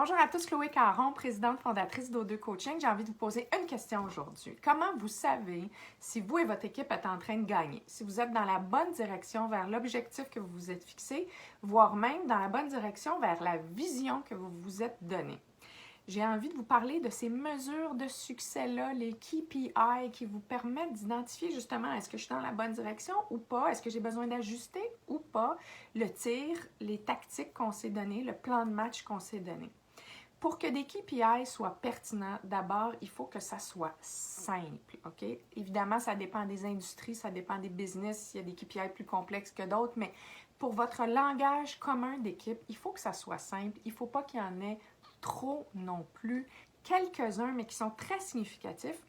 Bonjour à tous, Chloé Caron, présidente fondatrice d'O2 Coaching. J'ai envie de vous poser une question aujourd'hui. Comment vous savez si vous et votre équipe êtes en train de gagner? Si vous êtes dans la bonne direction vers l'objectif que vous vous êtes fixé, voire même dans la bonne direction vers la vision que vous vous êtes donnée? J'ai envie de vous parler de ces mesures de succès-là, les KPI qui vous permettent d'identifier justement est-ce que je suis dans la bonne direction ou pas, est-ce que j'ai besoin d'ajuster ou pas le tir, les tactiques qu'on s'est données, le plan de match qu'on s'est donné. Pour que des KPI soient pertinents, d'abord, il faut que ça soit simple, OK? Évidemment, ça dépend des industries, ça dépend des business, il y a des KPI plus complexes que d'autres, mais pour votre langage commun d'équipe, il faut que ça soit simple, il ne faut pas qu'il y en ait trop non plus, quelques-uns, mais qui sont très significatifs.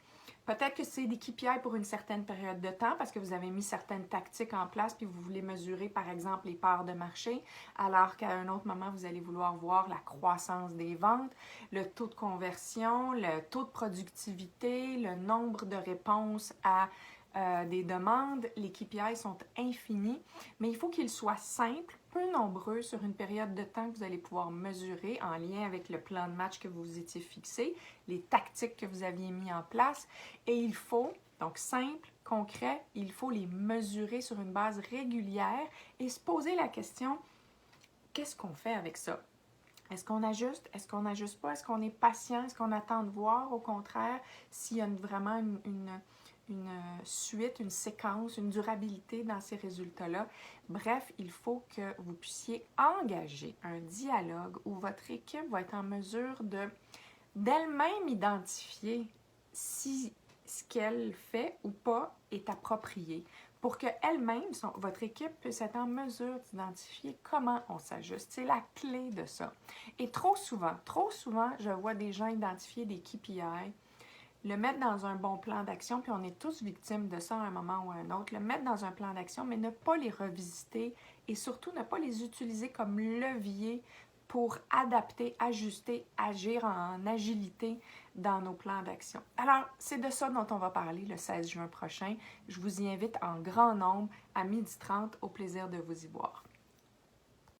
Peut-être que c'est des KPI pour une certaine période de temps parce que vous avez mis certaines tactiques en place puis vous voulez mesurer, par exemple, les parts de marché, alors qu'à un autre moment, vous allez vouloir voir la croissance des ventes, le taux de conversion, le taux de productivité, le nombre de réponses à des demandes. Les KPI sont infinis, mais il faut qu'ils soient simples, peu nombreux sur une période de temps que vous allez pouvoir mesurer en lien avec le plan de match que vous vous étiez fixé, les tactiques que vous aviez mis en place. Et il faut, donc simple, concret, il faut les mesurer sur une base régulière et se poser la question, qu'est-ce qu'on fait avec ça? Est-ce qu'on ajuste? Est-ce qu'on n'ajuste pas? Est-ce qu'on est patient? Est-ce qu'on attend de voir? Au contraire, s'il y a vraiment une suite, une séquence, une durabilité dans ces résultats-là. Bref, il faut que vous puissiez engager un dialogue où votre équipe va être en mesure d'elle-même identifier si ce qu'elle fait ou pas est approprié pour qu'elle-même, votre équipe, puisse être en mesure d'identifier comment on s'ajuste. C'est la clé de ça. Et trop souvent, je vois des gens identifier des KPI, le mettre dans un bon plan d'action, puis on est tous victimes de ça à un moment ou à un autre, le mettre dans un plan d'action, mais ne pas les revisiter et surtout ne pas les utiliser comme levier pour adapter, ajuster, agir en agilité dans nos plans d'action. Alors, c'est de ça dont on va parler le 16 juin prochain. Je vous y invite en grand nombre à 12h30. Au plaisir de vous y voir.